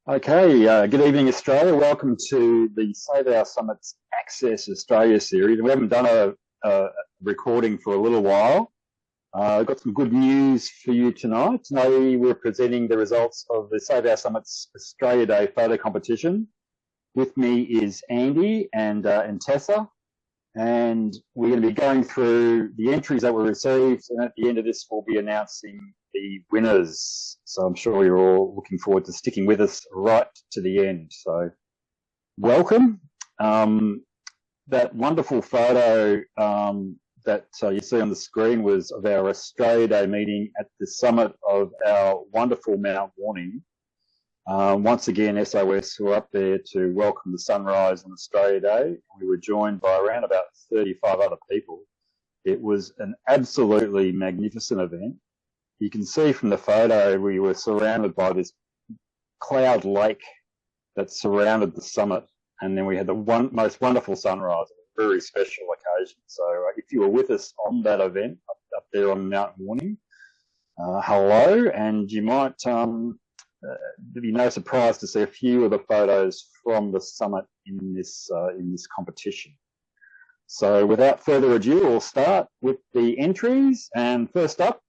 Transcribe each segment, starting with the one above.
Okay, good evening, Australia. Welcome to the Save Our Summits Access Australia series. We haven't done a recording for a little while. I've got some good news for you tonight. Today we're presenting the results of the Save Our Summits Australia Day photo competition. With me is Andy and Tessa, and we're going to be going through the entries that were received, and at the end of this we'll be announcing the winners. So I'm sure you're all looking forward to sticking with us right to the end. So welcome. That wonderful photo that you see on the screen was of our Australia Day meeting at the summit of our wonderful Mount Warning. Once again, SOS were up there to welcome the sunrise on Australia Day. We were joined by around about 35 other people. It was an absolutely magnificent event. You can see from the photo we were surrounded by this cloud lake that surrounded the summit, and then we had the most wonderful sunrise, a very special occasion. So if you were with us on that event up there on Mount Warning, hello, and you might be no surprise to see a few of the photos from the summit in this competition. So without further ado, we'll start with the entries, and first up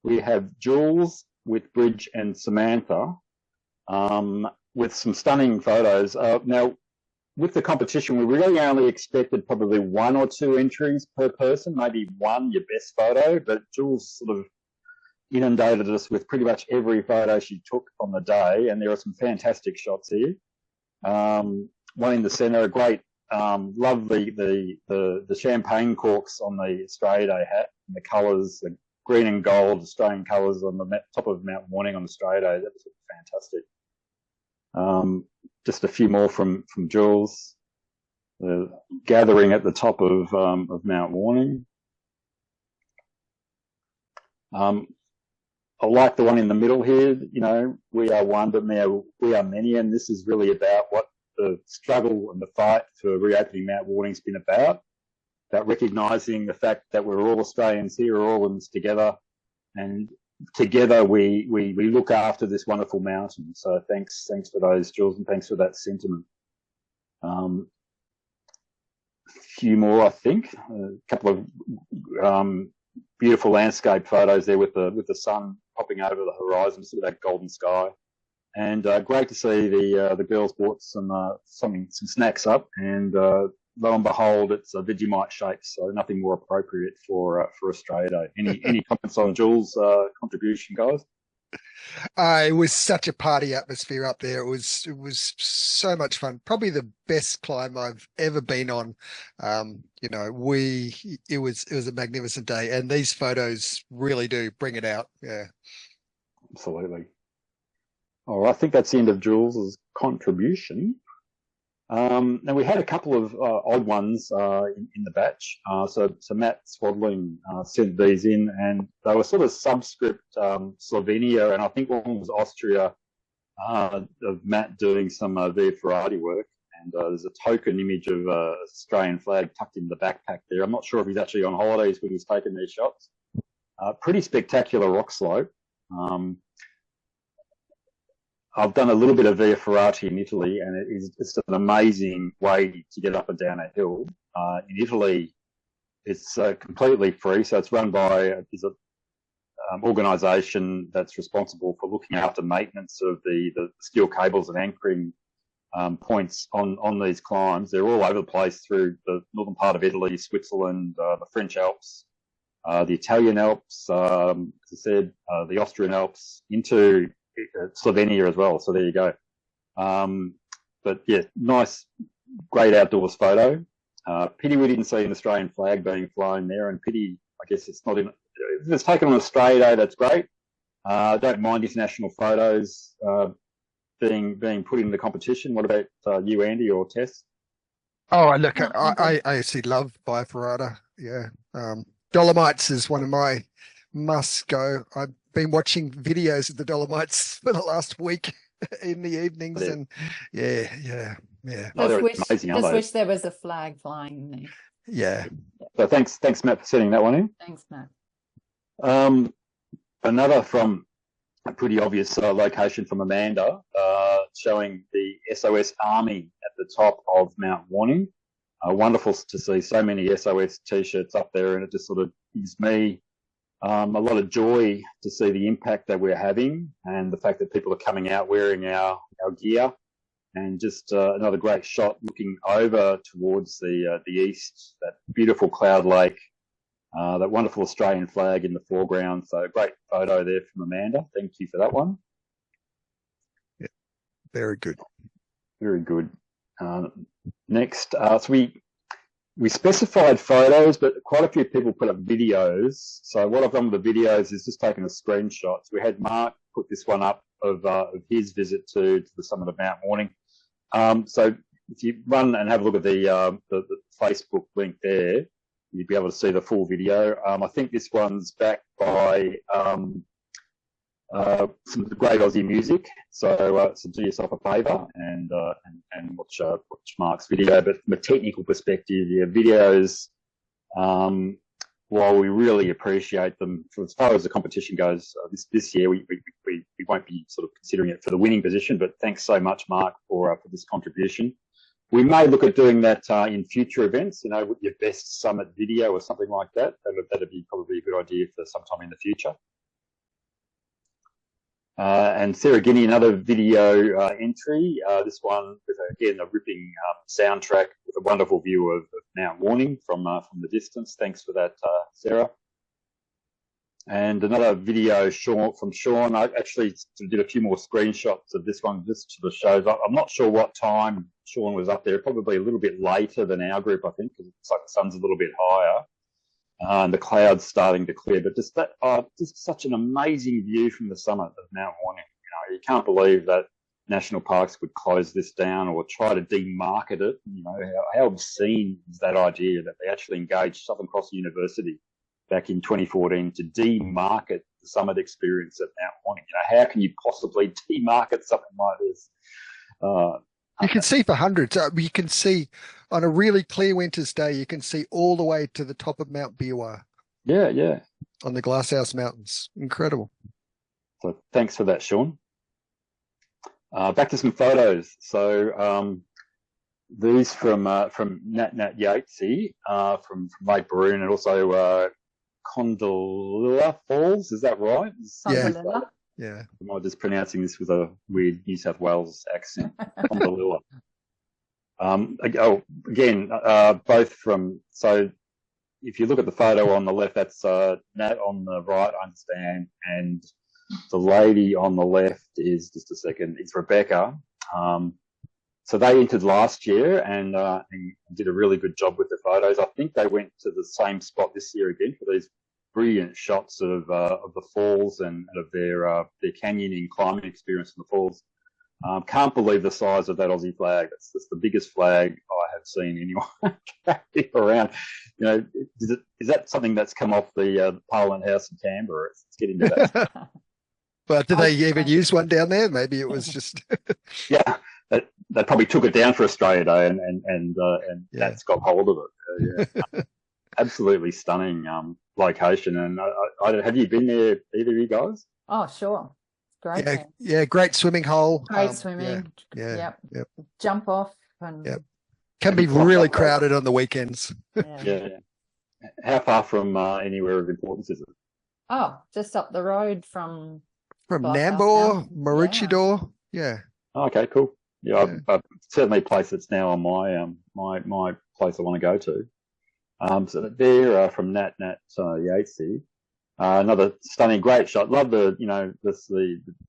we have Jules with Bridge and Samantha with some stunning photos. Now, with the competition, we really only expected probably one or two entries per person, maybe one, your best photo, but Jules sort of inundated us with pretty much every photo she took on the day, and there are some fantastic shots here. One in the centre, a great, love the champagne corks on the Australia Day hat, and the colours, the green and gold Australian colours on the top of Mount Warning on Australia Day. That was fantastic. Just a few more from Jules. The gathering at the top of Mount Warning. I like the one in the middle here. You know, we are one, but now we are many, and this is really about what the struggle and the fight for reopening Mount Warning's been about recognising the fact that we're all Australians here, we're all in this together, and together we look after this wonderful mountain. So thanks for those, Jules, and thanks for that sentiment. A few more, I think. A couple of beautiful landscape photos there with the sun popping over the horizon, see that golden sky, and great to see the girls brought some snacks up, and lo and behold, it's a Vegemite shake, so nothing more appropriate for Australia Day. Any comments on Jules' contribution, guys? It was such a party atmosphere up there. It was so much fun. Probably the best climb I've ever been on. It was a magnificent day, and these photos really do bring it out. Yeah, absolutely. All right, I think that's the end of Jules's contribution. Now we had a couple of odd ones in the batch. So Matt Swadling sent these in, and they were sort of subscript Slovenia, and I think one was Austria, of Matt doing some Via Ferrati work. And there's a token image of Australian flag tucked in the backpack there. I'm not sure if he's actually on holidays when he's taking these shots. Pretty spectacular rock slope. I've done a little bit of Via Ferrati in Italy, and it is just an amazing way to get up and down a hill. In Italy, it's completely free, so it's run by an organisation that's responsible for looking after maintenance of the steel cables and anchoring points on these climbs. They're all over the place through the northern part of Italy, Switzerland, the French Alps, the Italian Alps, as I said, the Austrian Alps, into Slovenia as well. So there you go. But yeah, nice, great outdoors photo. Pity we didn't see an Australian flag being flown there, and pity, I guess it's not in. If it's taken on Australia Day, that's great. Don't mind international photos being put in the competition. What about you, Andy, or Tess? Oh, look, I actually love Via Ferrata. Yeah, Dolomites is one of my must go. I've been watching videos of the Dolomites for the last week in the evenings, and yeah. Just wish there was a flag flying there. Yeah. So thanks Matt for sending that one in. Thanks, Matt. Another from a pretty obvious location from Amanda, showing the SOS Army at the top of Mount Warning. Wonderful to see so many SOS t-shirts up there, and it just sort of gives me a lot of joy to see the impact that we're having and the fact that people are coming out wearing our gear. And just another great shot looking over towards the east, that beautiful cloud lake, that wonderful Australian flag in the foreground. So great photo there from Amanda. Thank you for that one. Yeah, very good. Very good. Next, so we specified photos, but quite a few people put up videos. So what I've done with the videos is just taken a screenshot. So we had Mark put this one up of his visit to the summit of Mount Warning. So if you run and have a look at the Facebook link there, you'd be able to see the full video. I think this one's backed by some great Aussie music. So do yourself a favour and watch Mark's video. But from a technical perspective, yeah, videos, while we really appreciate them, for as far as the competition goes, this year we won't be sort of considering it for the winning position. But thanks so much, Mark, for this contribution. We may look at doing that in future events, with your best summit video or something like that. That'd be probably a good idea for sometime in the future. And Sarah Guinea, another video entry. This one with, again, a ripping soundtrack with a wonderful view of Mount Warning from the distance. Thanks for that, Sarah. And another video from Sean. I actually did a few more screenshots of this one just to the shows. I'm not sure what time Sean was up there, probably a little bit later than our group, I think, because it's like the sun's a little bit higher. And the clouds starting to clear, but just such an amazing view from the summit of Mount Warning. You can't believe that national parks would close this down or try to demarket it. How obscene is that idea that they actually engaged Southern Cross University back in 2014 to demarket the summit experience at Mount Warning? How can you possibly demarket something like this? You can see for hundreds. You can see on a really clear winter's day, you can see all the way to the top of Mount Biwa. Yeah. On the Glasshouse Mountains. Incredible. So thanks for that, Sean. Back to some photos. So these from Nat Yatesy from Lake Baroon, and also Condalilla Falls. Is that right? Yeah. Yeah. Am I just pronouncing this with a weird New South Wales accent? Condalilla. Again, both from, so if you look at the photo on the left, that's Nat on the right, I understand, and the lady on the left is, just a second, it's Rebecca. So they entered last year and did a really good job with the photos. I think they went to the same spot this year again for these brilliant shots of the falls and of their canyoning climbing experience in the falls. Can't believe the size of that Aussie flag. That's the biggest flag I have seen anyone carry around. Is that something that's come off the Parliament House in Canberra? Let's get into that. But did they even use one down there? Maybe it was just. Yeah, they probably took it down for Australia Day, and that's got hold of it. Yeah. Absolutely stunning location. And have you been there, either of you guys? Oh, sure. Great. Yeah, great swimming hole. Great swimming. Yeah. Yep. Jump off. And can be really crowded on the weekends. Yeah. How far from anywhere of importance is it? Oh, just up the road from Nambour, Maroochydore. Yeah. Okay, cool. Yeah, certainly a place that's now on my place I want to go to. So they're from Nat Yatesy. Another stunning, great shot. Love the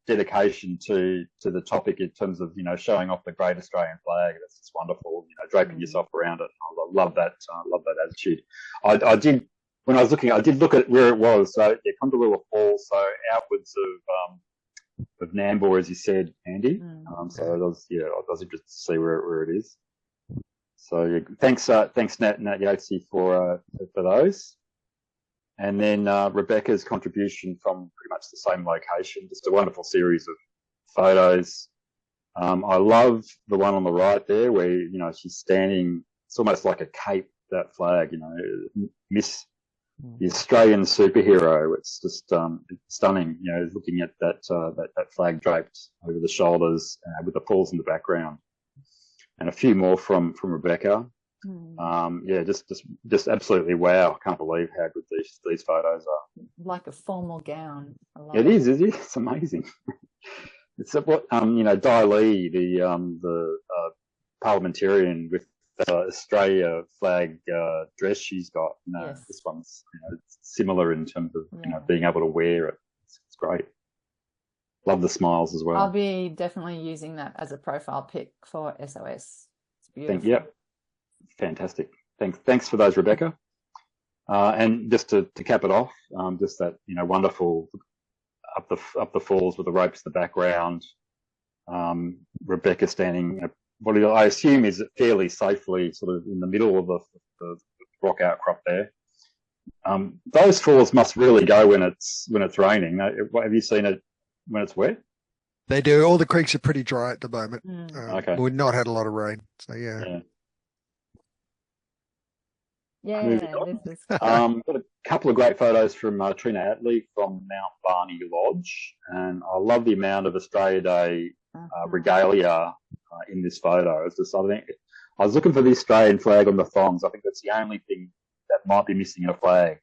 dedication to the topic in terms of showing off the great Australian flag. That's just wonderful. Draping yourself around it. I love that. Love that attitude. I did, when I was looking, I did look at where it was. So Condalilla Falls, so outwards of Nambour, as you said, Andy. So I was interested to see where it is. So thanks Nat Yatesy for those. And then Rebecca's contribution from pretty much the same location, just a wonderful series of photos. I love the one on the right there where, she's standing, it's almost like a cape, that flag, Miss the Australian superhero. It's just stunning, you know, looking at that flag draped over the shoulders with the falls in the background, and a few more from Rebecca. Yeah, just absolutely wow! I can't believe how good these photos are. Like a formal gown. It is. It's amazing. It's what you know, Dai Lee, the parliamentarian with Australia flag dress she's got. You know, Yes. this one's, you know, similar in terms of you know, being able to wear it. It's great. Love the smiles as well. I'll be definitely using that as a profile pic for SOS. It's beautiful. Yep, fantastic. Thanks for those, Rebecca. And just to cap it off, just that, you know, wonderful up the falls with the ropes in the background. Rebecca standing, what I assume is fairly safely sort of in the middle of the rock outcrop there. Those falls must really go when it's raining. Have you seen it when it's wet? They do. All the creeks are pretty dry at the moment. Okay. We've not had a lot of rain, so yeah. Yeah, this is got a couple of great photos from Trina Attlee from Mount Barney Lodge, and I love the amount of Australia Day regalia in this photo. It's just, I think I was looking for the Australian flag on the thongs. I think that's the only thing that might be missing in a flag.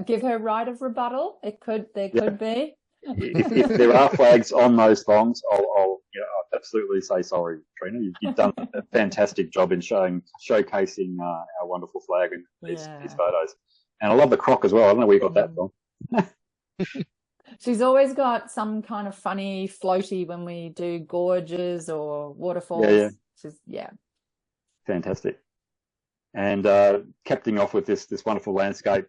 Give her right of rebuttal. There could be. If there are flags on those thongs, I'll absolutely say sorry, Trina. You've done a fantastic job in showcasing our wonderful flag in these photos. And I love the croc as well. I don't know where you got that from. She's always got some kind of funny floaty when we do gorges or waterfalls. Fantastic. And capping off with this wonderful landscape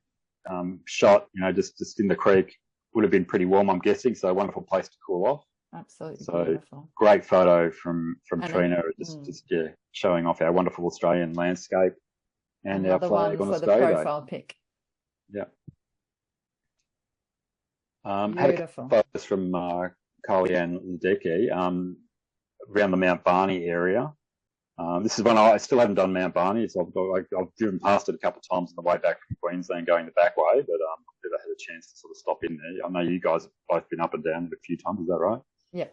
shot, you know, just in the creek. Would have been pretty warm, I'm guessing, so a wonderful place to cool off. Absolutely beautiful. Great photo from Trina, just showing off our wonderful Australian landscape and our flag on Australia Day. Profile pic. Yeah. Had a couple of photos from Carly-Ann Ledecky around the Mount Barney area. This is one I still haven't done Mount Barney, so I've driven past it a couple of times on the way back from Queensland going the back way, but I've never had a chance to sort of stop in there. I know you guys have both been up and down it a few times, is that right? Yeah.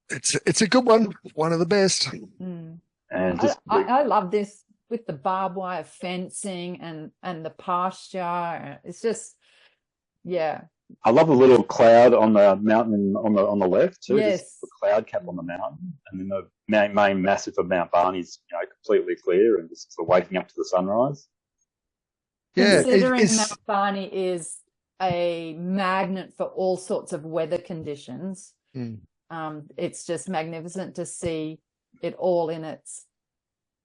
It's a good one of the best. And I love this with the barbed wire fencing and the pasture. It's just, I love the little cloud on the mountain on the left too. Yes. Just the cloud cap on the mountain, and then the main massif of Mount Barney's, you know, completely clear and just sort of waking up to the sunrise. Yeah, considering Mount Barney is a magnet for all sorts of weather conditions. It's just magnificent to see it all in its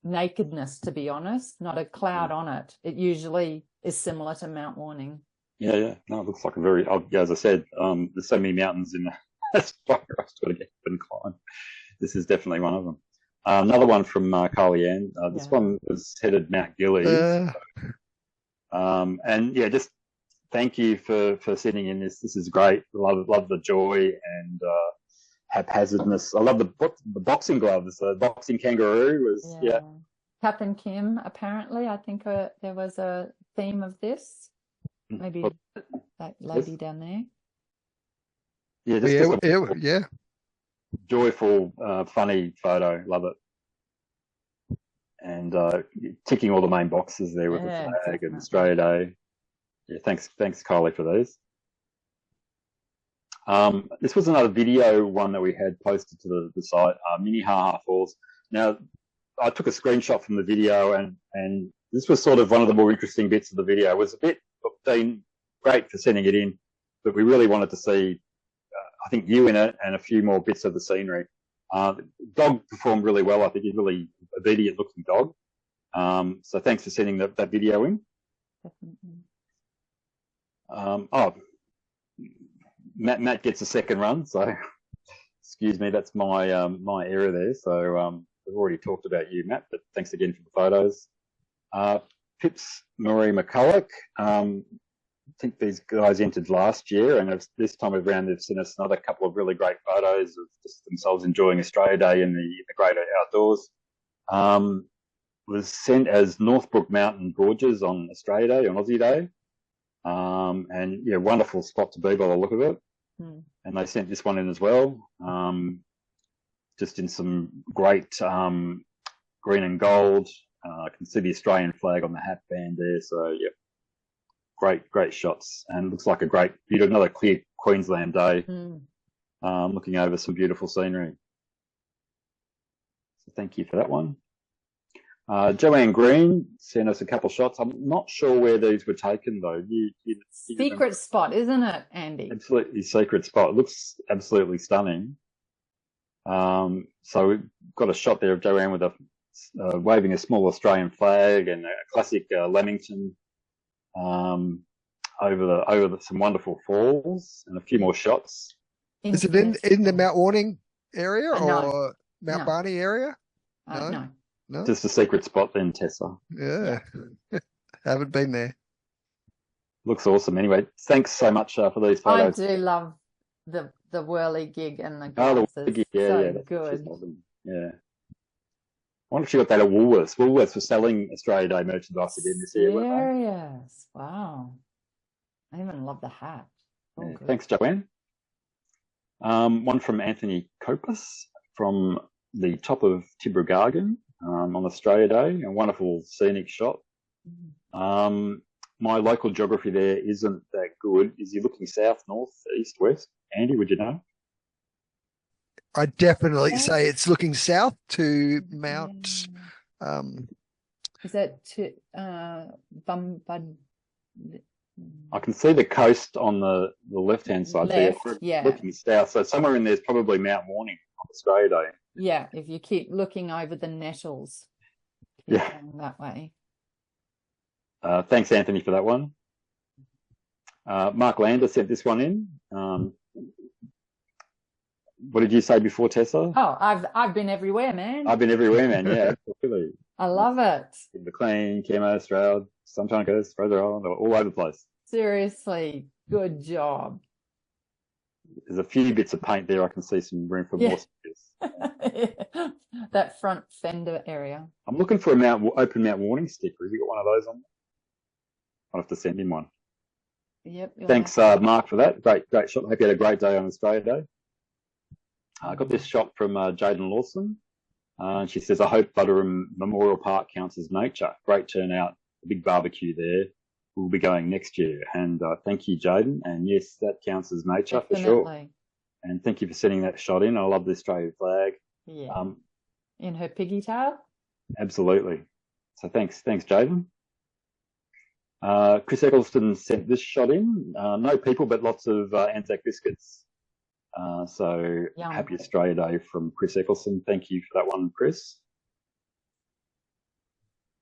nakedness, to be honest, not a cloud on it. It usually is similar to Mount Warning. Yeah. No, it looks like a very, as I said, there's so many mountains in that's far I've got to get up and climb. This is definitely one of them. Another one from Carly-Ann. This one was headed Mount Gillies. And just thank you for sending in this. This is great. Love the joy and haphazardness. I love the boxing gloves. The boxing kangaroo was Captain Kim, apparently. I think there was a theme of this. Maybe that lady down there. Yeah, joyful, funny photo. Love it. And ticking all the main boxes there with the flag and Australia Day. Yeah, thanks, Kylie, for these. This was another video one that we had posted to the site, Minnehaha Falls. Now, I took a screenshot from the video, and this was sort of one of the more interesting bits of the video. It was a bit been great for sending it in, but we really wanted to see, I think, you in it and a few more bits of the scenery. The dog performed really well. I think he's really obedient looking dog. So thanks for sending that video in. Matt gets a second run, so excuse me, that's my my error there. So we've already talked about you, Matt, but thanks again for the photos. Pips Marie McCulloch. I think these guys entered last year, and this time around they've sent us another couple of really great photos of just themselves enjoying Australia Day in the great outdoors. was sent as Northbrook Mountain Gorges on Australia Day, on Aussie Day. And yeah, wonderful spot to be by the look of it. And they sent this one in as well. Just in some great green and gold. I can see the Australian flag on the hat band there. So yeah, great shots. And looks like a great, another clear Queensland day. Looking over some beautiful scenery. So thank you for that one. Joanne Green sent us a couple of shots. I'm not sure where these were taken though. Secret spot, isn't it, Andy? Absolutely secret spot. It looks absolutely stunning. So we've got a shot there of Joanne with waving a small Australian flag and a classic Lamington over some wonderful falls and a few more shots. Is it in the Mount Warning area or No. Mount Barney area? No. Just a secret spot then, Tessa. Yeah. Haven't been there. Looks awesome. Anyway, thanks so much for these photos. I do love the whirly gig and the Oh, glasses. the whirly gig, yeah, so good. Awesome. Yeah. I wonder if she got that at Woolworths. Woolworths was selling Australia Day merchandise again this year. Serious. Wow. I even love the hat. Yeah, thanks, Joanne. One from Anthony Copus from the top of Tibrogargan on Australia Day. A wonderful scenic shot. My local geography there isn't that good. Is he looking south, north, east, west? Andy, would you know? I'd definitely say it's looking south to Mount. Is that to I can see the coast on the left-hand side. Left, so yeah. Looking south. So somewhere in there is probably Mount Warning on Australia Day. Yeah, if you keep looking over the nettles. Yeah. That way. Thanks, Anthony, for that one. Mark Lander sent this one in. What did you say before, Tessa? Oh, I've been everywhere, man. I've been everywhere, man. Yeah, absolutely. I love it. In McLean, Camo, Stroud, Sunshine Coast, Fraser Island, all over the place. Seriously, good job. There's a few bits of paint there. I can see some room for more stickers. That front fender area. I'm looking for a open Mount Warning sticker. Have you got one of those on? I'll have to send him one. Yep. Thanks, Mark, for that. Great shot. Hope you had a great day on Australia Day. I got this shot from Jaden Lawson. She says, I hope Butterham Memorial Park counts as nature. Great turnout, a big barbecue there. We'll be going next year. And thank you, Jaden. And yes, that counts as nature for sure. And thank you for sending that shot in. I love the Australian flag. Yeah. In her piggy tail? Absolutely. So thanks, Jaden. Chris Eccleston sent this shot in. No people, but lots of Anzac biscuits. So Yum. Happy Australia Day from Chris Eccleston. Thank you for that one, Chris.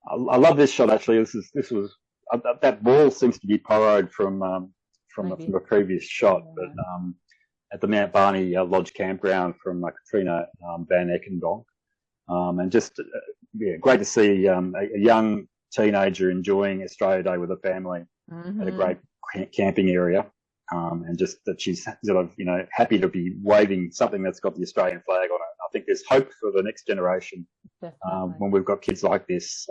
I love this shot actually. This was that ball seems to be borrowed from a previous shot, but at the Mount Barney Lodge campground from Katrina Van Eckendonk, and just great to see a young teenager enjoying Australia Day with a family at a great camping area. And just that she's sort of, happy to be waving something that's got the Australian flag on it. I think there's hope for the next generation when we've got kids like this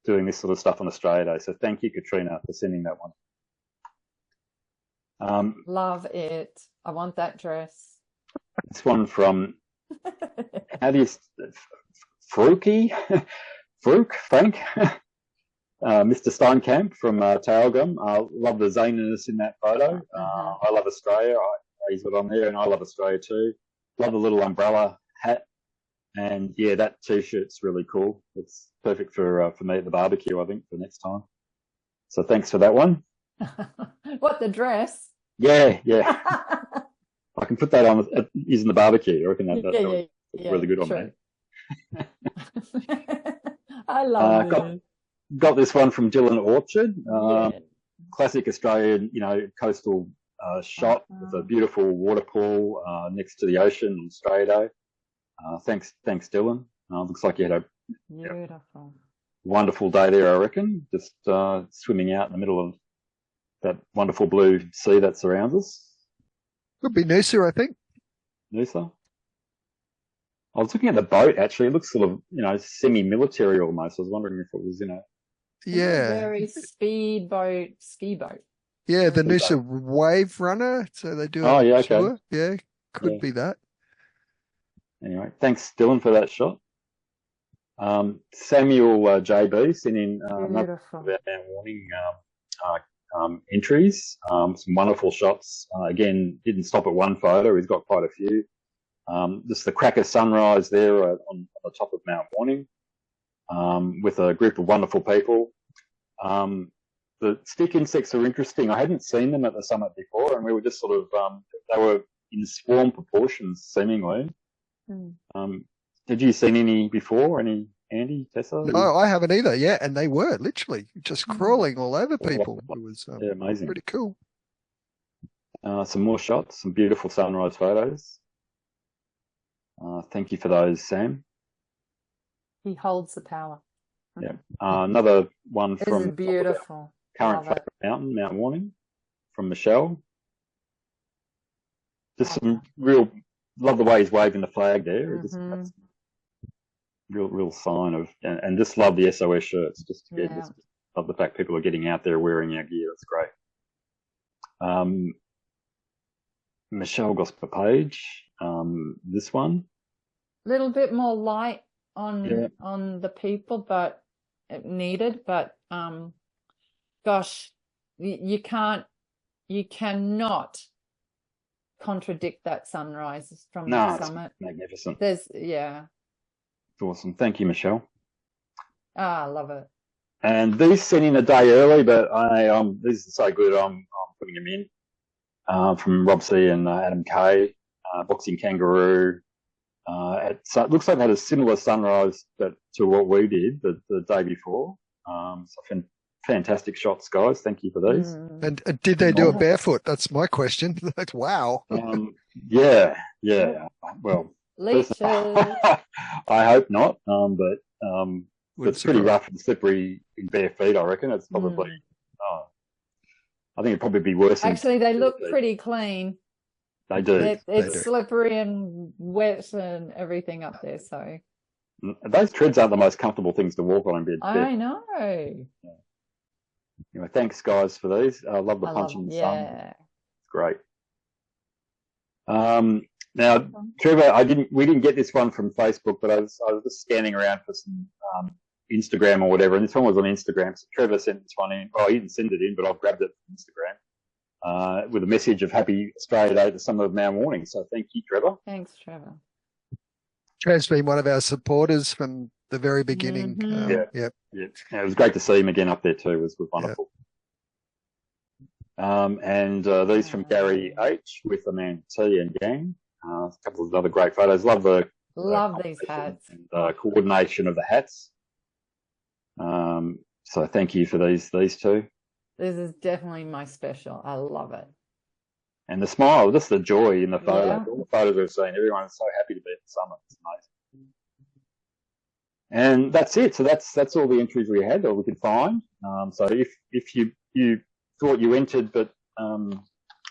doing this sort of stuff on Australia Day. So thank you, Katrina, for sending that one. Love it. I want that dress. This one from, how do you, Frank? Mr. Steinkamp from Tailgum. I love the zaniness in that photo. I love Australia. He's got on there, and I love Australia too. Love the little umbrella hat, and yeah, that T-shirt's really cool. It's perfect for me at the barbecue, I think, for next time. So thanks for that one. What, the dress? Yeah. I can put that on using the barbecue. I reckon that looks really good on me. I love it. Got this one from Dylan Orchard. Classic Australian, coastal shot with a beautiful waterfall next to the ocean on Australia Day. Thanks, Dylan. Looks like you had a wonderful day there, I reckon. Just swimming out in the middle of that wonderful blue sea that surrounds us. Could be Noosa, I think. Noosa? I was looking at the boat, actually. It looks sort of, semi-military almost. I was wondering if it was, Yeah. Very ski boat. Yeah, the Speedboat. Noosa Wave Runner. So they do Oh, a yeah, okay. tour. Yeah, could Yeah. be that. Anyway, thanks, Dylan, for that shot. Samuel JB sent in another Beautiful. of our warning entries. Some wonderful shots. Again, didn't stop at one photo. He's got quite a few. Just the cracker sunrise there on the top of Mount Warning with a group of wonderful people. The stick insects are interesting. I hadn't seen them at the summit before, and we were just sort of, they were in swarm proportions, seemingly. Did you see any before? Any, Andy, Tessa? No, I haven't either. Yeah, and they were literally just crawling all over people. It was Yeah, amazing. pretty cool. Some more shots, some beautiful sunrise photos. Thank you for those, Sam. He holds the power. Yeah. Another one This from is beautiful. current Love it. favourite mountain, Mount Warning, from Michelle. Just some love the way he's waving the flag there. Just, that's real sign of, and just love the SOS shirts. Just love the fact people are getting out there wearing our gear. That's great. Michelle Gosper Page, this one. Little bit more light on the people, but needed. But gosh, you cannot contradict that sunrise from the summit. It's magnificent. It's awesome. Thank you, Michelle. I love it. And these sent in a day early, but these are so good. I'm putting them in from Rob C and Adam K. Boxing Kangaroo. So it looks like they had a similar sunrise to what we did the day before. So fantastic shots, guys. Thank you for these. And did they do it barefoot? That's my question. Like, wow. Yeah. Well, Leeches. I hope not. But it's pretty rough and slippery in bare feet, I reckon. It's probably, I think it'd probably be worse. Actually, they look pretty clean. They do. It's slippery and wet and everything up there. So those treads aren't the most comfortable things to walk on in bed. I know. Anyway, thanks, guys, for these. I love the punch in the sun. It's great. Now, Trevor, we didn't get this one from Facebook, but I was just scanning around for some Instagram or whatever, and this one was on Instagram. So Trevor sent this one in. Oh, he didn't send it in, but I've grabbed it from Instagram with a message of Happy Australia Day to some of Mount Warning. So thank you, Trevor. Thanks, Trevor. Trev's been one of our supporters from the very beginning. Yeah, it was great to see him again up there too. It was wonderful. And these from Gary H with Amanda T and gang. A couple of other great photos. Love these hats and coordination of the hats. So thank you for these two. This is definitely my special. I love it. And the smile, just the joy in the photo. Yeah. All the photos we've seen, everyone's so happy to be at the summit. It's amazing. And that's it. So that's all the entries we had or we could find. So if you thought you entered but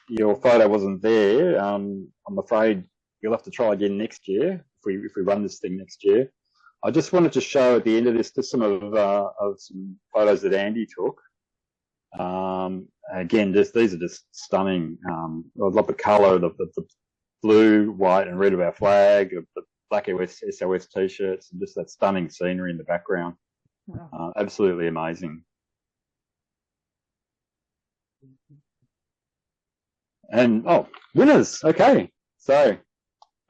your photo wasn't there, I'm afraid you'll have to try again next year if we run this thing next year. I just wanted to show at the end of this just some of some photos that Andy took. Again, these are just stunning. I love the colour, the blue, white, and red of our flag, the black SOS t-shirts, and just that stunning scenery in the background. Absolutely amazing. And winners. Okay, so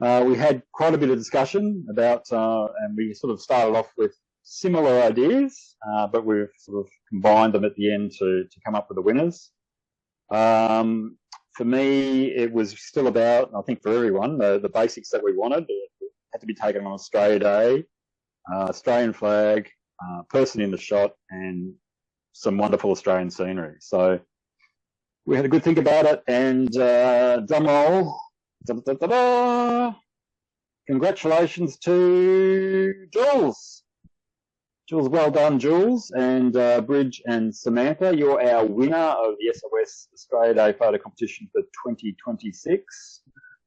we had quite a bit of discussion about, and we sort of started off with similar ideas, but we've sort of combined them at the end to come up with the winners. For me, it was still about, I think for everyone, the basics that we wanted. It had to be taken on Australia Day, Australian flag, person in the shot, and some wonderful Australian scenery. So we had a good think about it, and drum roll. Congratulations to Jules. Jules, well done, Jules, and Bridge and Samantha. You're our winner of the SOS Australia Day photo competition for 2026.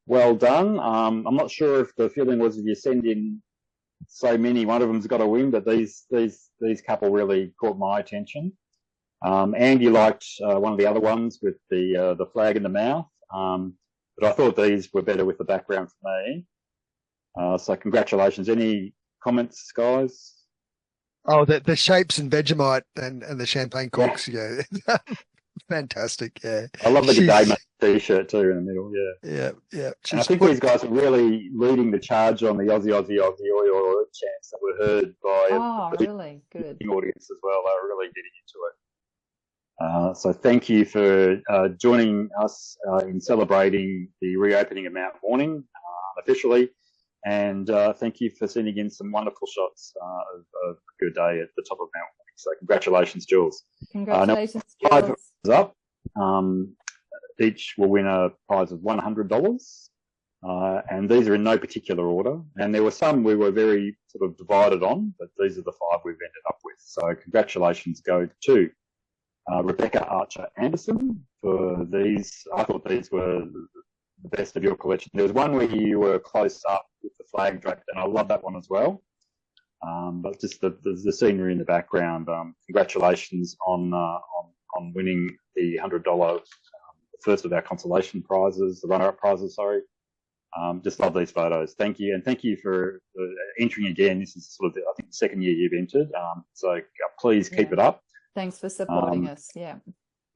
well done. I'm not sure if the feeling was if you send in so many, one of them's got to win, but these couple really caught my attention. Andy liked one of the other ones with the flag in the mouth, but I thought these were better with the background for me. So congratulations. Any comments, guys? Oh, the shapes and Vegemite and the champagne corks, yeah. Fantastic, yeah. I love the Good Day Mate t-shirt too in the middle, yeah. And I think these guys are really leading the charge on the Aussie, oi chants that were heard by really good audience as well. They were really getting into it. So thank you for joining us in celebrating the reopening of Mount Warning officially. And thank you for sending in some wonderful shots of Good Day at the top of Mount Warning. So congratulations, Jules. Congratulations, Jules. Jules. Up. Each will win a prize of $100. And these are in no particular order. And there were some we were very sort of divided on, but these are the 5 we've ended up with. So congratulations go to Rebecca Archer Anderson for these. I thought these were the best of your collection. There was one where you were close up with the flag draped, and I love that one as well. But just the scenery in the background. Congratulations on winning the $100, the first of our consolation prizes, the runner-up prizes. Sorry. Just love these photos. Thank you, and thank you for entering again. This is sort of I think the second year you've entered. So please keep it up. Thanks for supporting us. Yeah,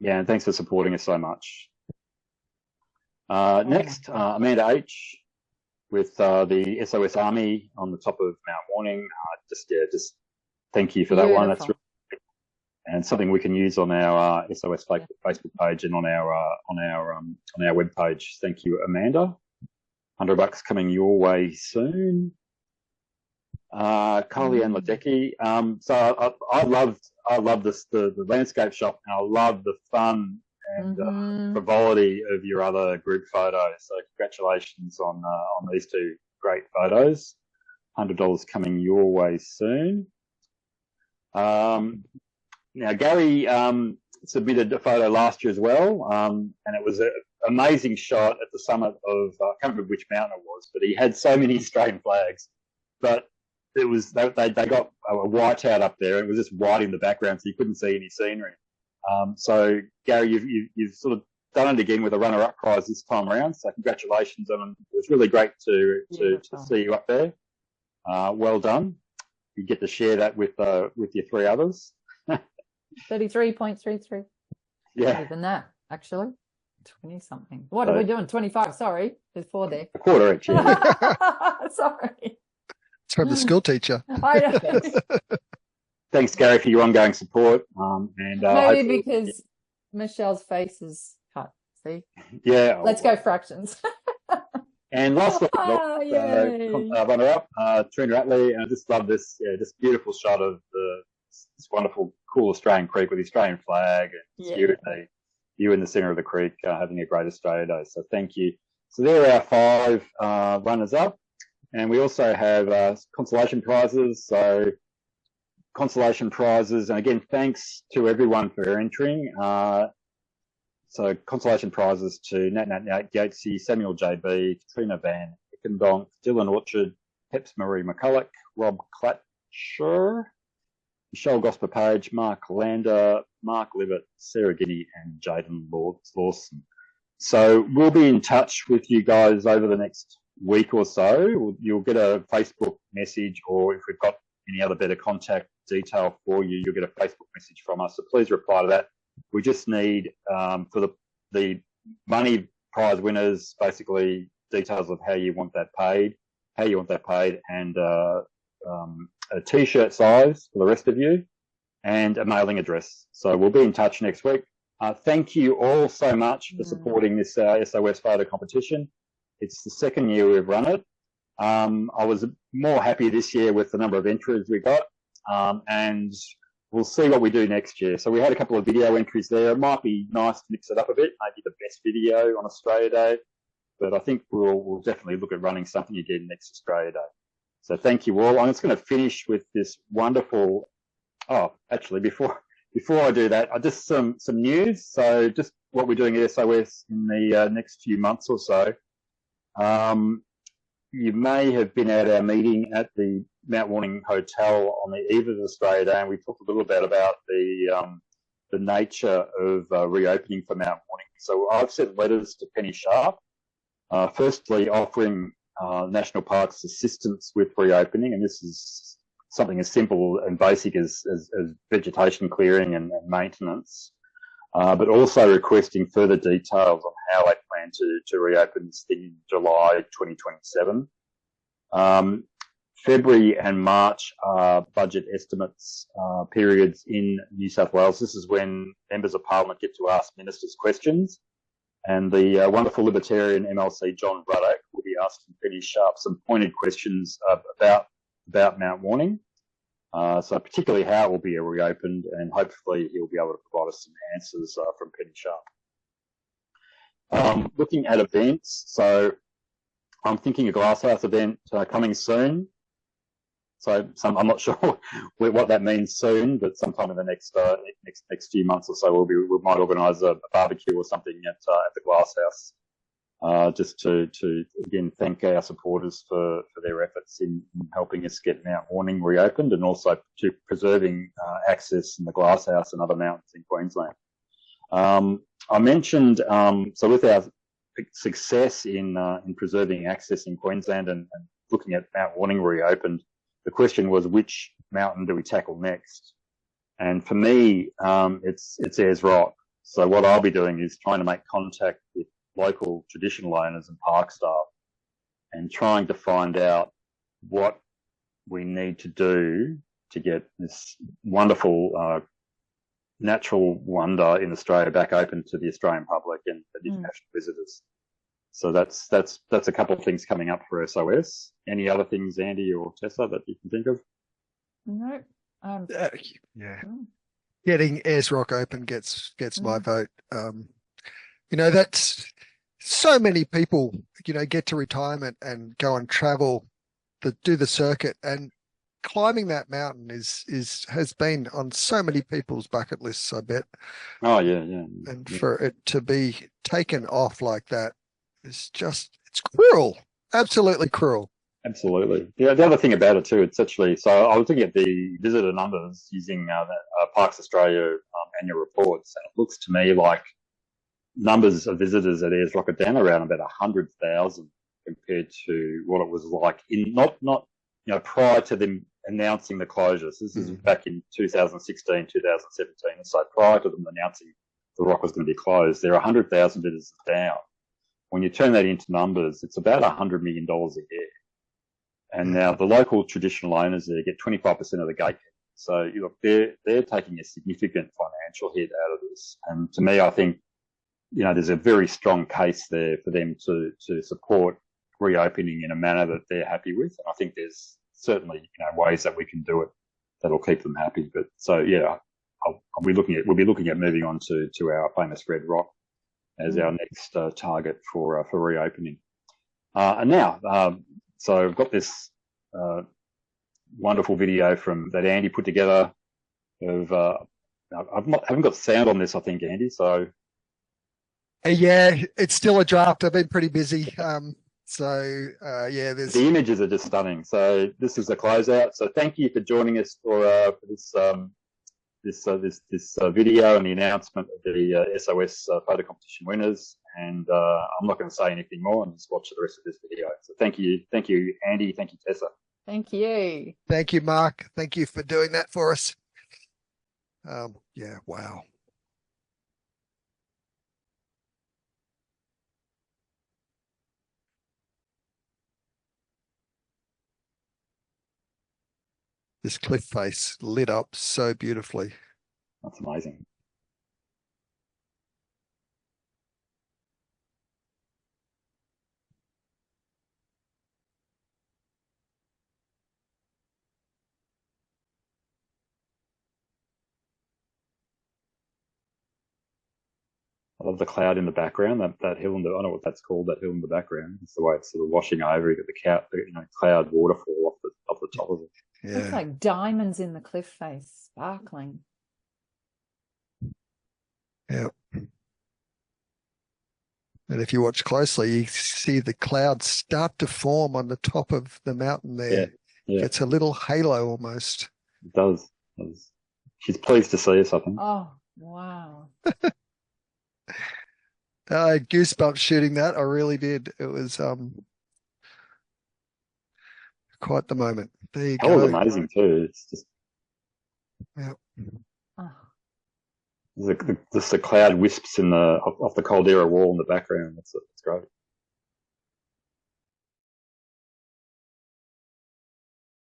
and thanks for supporting us so much. Next, Amanda H. with the SOS Army on the top of Mount Warning. Just thank you for that one. That's really and something we can use on our SOS Facebook page and on our web page. Thank you, Amanda. $100 coming your way soon. Carly Ann Ledecky. So I love this the landscape shot, and I love the fun and frivolity of your other group photos. So congratulations on these 2 great photos. $100 coming your way soon. Now Gary submitted a photo last year as well, and it was an amazing shot at the summit of I can't remember which mountain it was, but he had so many Australian flags, but it was they got a whiteout up there, and it was just white in the background, so you couldn't see any scenery. So Gary, you've sort of done it again with a runner-up prize this time around. So congratulations on it. It was really great to see you up there. Well done. You get to share that with your 3 others. 33.33. Yeah. Not even that, actually. 20 something. What are we doing? 25. Sorry, there's 4 there. A quarter each. Yeah. Sorry. It's from the school teacher. I know. Thanks, Gary, for your ongoing support. And maybe because Michelle's face is cut. See? Yeah. Let's go fractions. And last week, runner-up, Trina Ratley, and I just love this, this beautiful shot of this wonderful, cool Australian creek with the Australian flag, and you in the centre of the creek having a great Australia Day. So thank you. So there are our 5 runners-up, and we also have consolation prizes. So consolation prizes, and again, thanks to everyone for entering. So consolation prizes to Nat Gatesy, Samuel JB, Katrina Van Eckendonk, Dylan Orchard, Peps Marie McCulloch, Rob Clatcher, Michelle Gosper Page, Mark Lander, Mark Livett, Sarah Guinea, and Jaden Lawson. So we'll be in touch with you guys over the next week or so. You'll get a Facebook message, or if we've got any other better contact detail for you, you'll get a Facebook message from us. So please reply to that. We just need for the money prize winners, basically details of how you want that paid, and a T-shirt size for the rest of you, and a mailing address. So we'll be in touch next week. Thank you all so much for supporting this SOS photo competition. It's the second year we've run it. I was more happy this year with the number of entries we got, and we'll see what we do next year. So we had a couple of video entries there. It might be nice to mix it up a bit, maybe the best video on Australia Day, but I think we'll definitely look at running something again next Australia Day. So thank you all. I'm just going to finish with this wonderful. Oh, actually, before I do that, just some news. So just what we're doing at SOS in the next few months or so. You may have been at our meeting at the Mount Warning Hotel on the eve of Australia Day, and we talked a little bit about the nature of reopening for Mount Warning. So I've sent letters to Penny Sharp, firstly offering national parks assistance with reopening, and this is something as simple and basic as vegetation clearing and maintenance, but also requesting further details on how they plan to reopen this thing in July 2027. February and March are budget estimates periods in New South Wales. This is when members of Parliament get to ask ministers questions, and the wonderful Libertarian MLC John Ruddock will be asking Penny Sharp some pointed questions about Mount Warning. So particularly how it will be reopened, and hopefully he'll be able to provide us some answers from Penny Sharp. Looking at events, so I'm thinking a Glasshouse event coming soon. So I'm not sure what that means soon, but sometime in the next few months or so, we might organise a barbecue or something at the Glasshouse. Just to again thank our supporters for their efforts in helping us get Mount Warning reopened, and also to preserving access in the Glasshouse and other mountains in Queensland. I mentioned so with our success in preserving access in Queensland and looking at Mount Warning reopened, the question was, which mountain do we tackle next? And for me, it's Ayers Rock. So what I'll be doing is trying to make contact with local traditional owners and park staff and trying to find out what we need to do to get this wonderful natural wonder in Australia back open to the Australian public and international visitors. So that's a couple of things coming up for SOS. Any other things, Andy or Tessa, that you can think of? No. Yeah. Getting Ayers Rock open gets my vote. That's so many people, get to retirement and go and travel, do the circuit, and climbing that mountain has been on so many people's bucket lists, I bet. Oh yeah. And for it to be taken off like that is it's cruel, absolutely cruel. Absolutely. Yeah. The other thing about it too, it's actually, so I was looking at the visitor numbers using Parks Australia annual reports, and it looks to me like numbers of visitors at Ayers Rock are down around about 100,000 compared to what it was like in not prior to them announcing the closures. This is back in 2016, 2017. So prior to them announcing the rock was going to be closed, there are 100,000 visitors down. When you turn that into numbers, it's about $100 million a year. And now the local traditional owners there get 25% of the gate. So they're taking a significant financial hit out of this. And to me, I think there's a very strong case there for them to support reopening in a manner that they're happy with. And I think there's certainly ways that we can do it that'll keep them happy. But so yeah, we'll be looking at moving on to our famous Red Rock as our next target for reopening. And now, so I've got this wonderful video that Andy put together. Of haven't got sound on this, I think, Andy. So yeah, it's still a draft. I've been pretty busy. The images are just stunning. So this is a closeout. So thank you for joining us for this video and the announcement of the SOS photo competition winners. And I'm not going to say anything more and just watch the rest of this video. So thank you, Andy. Thank you, Tessa. Thank you. Thank you, Mark. Thank you for doing that for us. Wow. This cliff face lit up so beautifully. That's amazing. I love the cloud in the background, that hill I don't know what that's called, that hill in the background. It's the way it's sort of washing over. You get the cloud waterfall off the top of it. Yeah. Looks like diamonds in the cliff face, sparkling. Yeah. And if you watch closely, you see the clouds start to form on the top of the mountain there. Yeah. It's a little halo almost. It does. She's pleased to see us, I think. Oh, wow. I had goosebumps shooting that. I really did. It was quite the moment. There you That was go. amazing too. It's just Yeah. Oh, the cloud wisps in off the Caldera wall in the background. It's great.